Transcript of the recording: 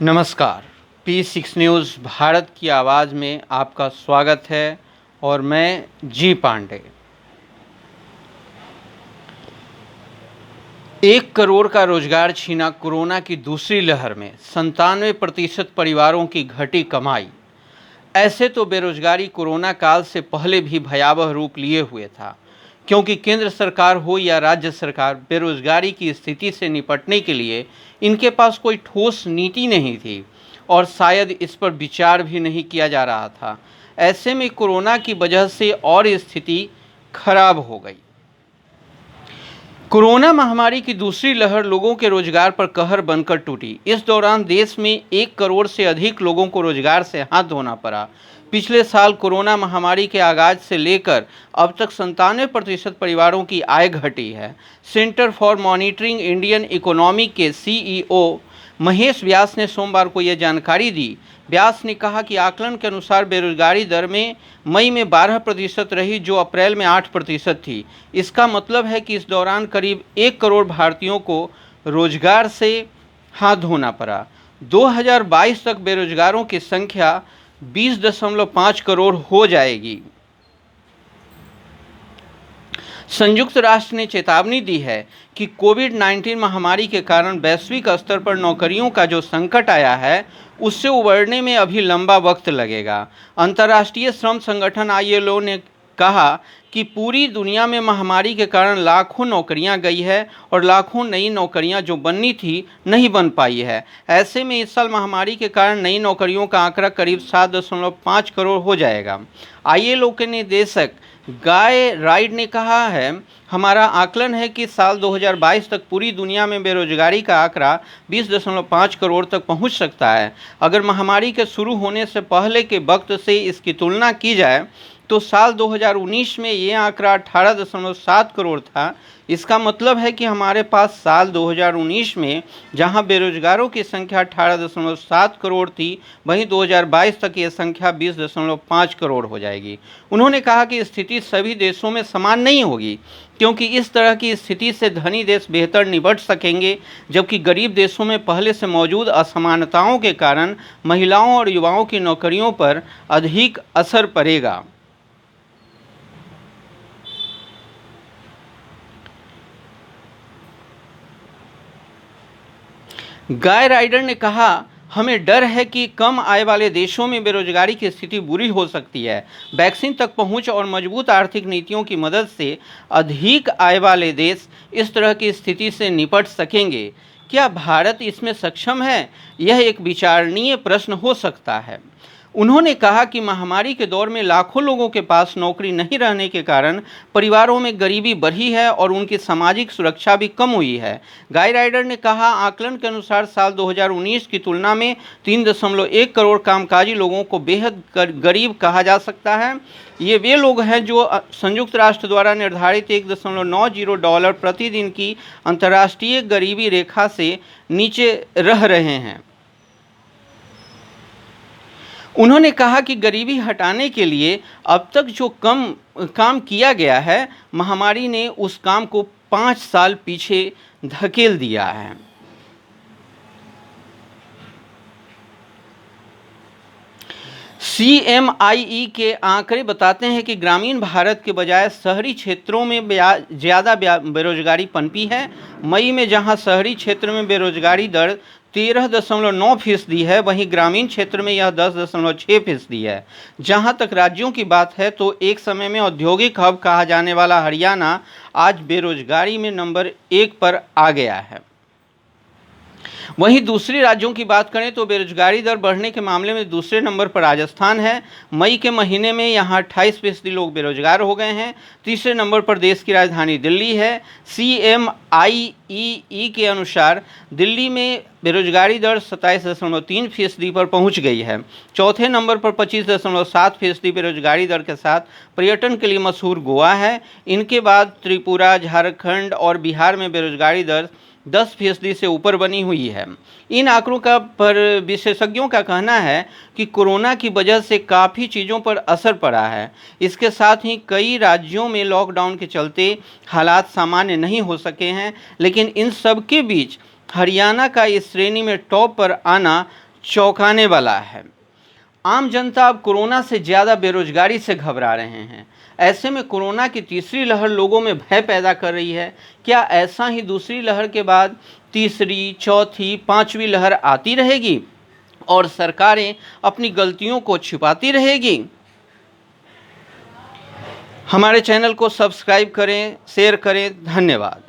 नमस्कार। P6 news Bharat की आवाज़ में आपका स्वागत है और मैं जी पांडे। 1 करोड़ का रोजगार छीना कोरोना की दूसरी लहर में 97% परिवारों की घटी कमाई। ऐसे तो बेरोजगारी कोरोना काल से पहले भी भयावह रूप लिए हुए था, क्योंकि केंद्र सरकार हो या राज्य सरकार, बेरोजगारी की स्थिति से निपटने के लिए इनके पास कोई ठोस नीति नहीं थी और शायद इस पर विचार भी नहीं किया जा रहा था। ऐसे में कोरोना की वजह से और स्थिति खराब हो गई। कोरोना महामारी की दूसरी लहर लोगों के रोजगार पर कहर बनकर टूटी। इस दौरान देश में 1 करोड़ से अधिक लोगों को रोजगार से हाथ धोना पड़ा। पिछले साल कोरोना महामारी के आगाज से लेकर अब तक 97% परिवारों की आय घटी है। Centre for monitoring Indian economy के सीईओ महेश व्यास ने सोमवार को यह जानकारी दी। व्यास ने कहा कि आकलन के अनुसार बेरोजगारी दर में मई में 12% रही, जो अप्रैल में 8% थी। इसका मतलब है कि इस दौरान करीब 1 करोड़ भारतीयों को रोजगार से हाथ धोना पड़ा। 2022 तक बेरोजगारों की संख्या 20.5 करोड़ हो जाएगी। संयुक्त राष्ट्र ने चेतावनी दी है कि कोविड-19 महामारी के कारण वैश्विक स्तर पर नौकरियों का जो संकट आया है, उससे उबरने में अभी लंबा वक्त लगेगा। अंतर्राष्ट्रीय श्रम संगठन आईएलओ ने कहा कि पूरी दुनिया में महामारी के कारण लाखों नौकरियां गई है और लाखों नई नौकरियां जो बननी थी नहीं बन पाई है। ऐसे में इस साल महामारी के कारण नई नौकरियों का आंकड़ा करीब 7.5 करोड़ हो जाएगा। आईएलओ के निदेशक गाय राइड ने कहा है, हमारा आकलन है कि साल 2022 तक पूरी दुनिया में बेरोजगारी का आंकड़ा 20.5 करोड़ तक पहुंच सकता है। अगर महामारी के शुरू होने से पहले के वक्त से इसकी तुलना की जाए तो साल 2019 में ये आंकड़ा 18.7 करोड़ था। इसका मतलब है कि हमारे पास साल 2019 में जहां बेरोजगारों की संख्या 18.7 करोड़ थी, वहीं 2022 तक ये संख्या 20.5 करोड़ हो जाएगी। उन्होंने कहा कि स्थिति सभी देशों में समान नहीं होगी, क्योंकि इस तरह की स्थिति से धनी देश बेहतर निपट सकेंगे, जबकि गरीब देशों में पहले से मौजूद असमानताओं के कारण महिलाओं और युवाओं की नौकरियों पर अधिक असर पड़ेगा। गाय राइडर ने कहा, हमें डर है कि कम आय वाले देशों में बेरोजगारी की स्थिति बुरी हो सकती है। वैक्सीन तक पहुंच और मजबूत आर्थिक नीतियों की मदद से अधिक आय वाले देश इस तरह की स्थिति से निपट सकेंगे। क्या भारत इसमें सक्षम है? यह एक विचारणीय प्रश्न हो सकता है। उन्होंने कहा कि महामारी के दौर में लाखों लोगों के पास नौकरी नहीं रहने के कारण परिवारों में गरीबी बढ़ी है और उनकी सामाजिक सुरक्षा भी कम हुई है। गाय राइडर ने कहा, आकलन के अनुसार साल 2019 की तुलना में 3.1 करोड़ कामकाजी लोगों को बेहद गरीब कहा जा सकता है। ये वे लोग हैं जो संयुक्त राष्ट्र द्वारा निर्धारित $1.90 प्रतिदिन की अंतर्राष्ट्रीय गरीबी रेखा से नीचे रह रहे हैं। उन्होंने कहा कि गरीबी हटाने के लिए अब तक जो काम किया गया है, महामारी ने उस काम को 5 साल पीछे धकेल दिया है। CMIE के आंकड़े बताते हैं कि ग्रामीण भारत के बजाय शहरी क्षेत्रों में ज़्यादा बेरोजगारी पनपी है। मई में जहां शहरी क्षेत्र में बेरोजगारी दर 13.9% है, वहीं ग्रामीण क्षेत्र में यह 10.6% है। जहां तक राज्यों की बात है तो एक समय में औद्योगिक हब कहा जाने वाला हरियाणा आज बेरोजगारी में नंबर 1 पर आ गया है। वहीं दूसरे राज्यों की बात करें तो बेरोजगारी दर बढ़ने के मामले में दूसरे नंबर पर राजस्थान है। मई के महीने में यहां 28% लोग बेरोजगार हो गए हैं। तीसरे नंबर पर देश की राजधानी दिल्ली है। CMIE के अनुसार दिल्ली में बेरोजगारी दर 27.3% पर पहुंच गई है। चौथे नंबर पर 25.7% बेरोजगारी दर के साथ पर्यटन के लिए मशहूर गोवा है। इनके बाद त्रिपुरा, झारखंड और बिहार में बेरोजगारी दर 10% से ऊपर बनी हुई है। इन आंकड़ों का पर विशेषज्ञों का कहना है कि कोरोना की वजह से काफ़ी चीज़ों पर असर पड़ा है। इसके साथ ही कई राज्यों में लॉकडाउन के चलते हालात सामान्य नहीं हो सके हैं, लेकिन इन सब के बीच हरियाणा का इस श्रेणी में टॉप पर आना चौंकाने वाला है। आम जनता अब कोरोना से ज़्यादा बेरोजगारी से घबरा रहे हैं। ऐसे में कोरोना की तीसरी लहर लोगों में भय पैदा कर रही है। क्या ऐसा ही दूसरी लहर के बाद तीसरी, चौथी, पांचवी लहर आती रहेगी और सरकारें अपनी गलतियों को छिपाती रहेगी? हमारे चैनल को सब्सक्राइब करें, शेयर करें। धन्यवाद।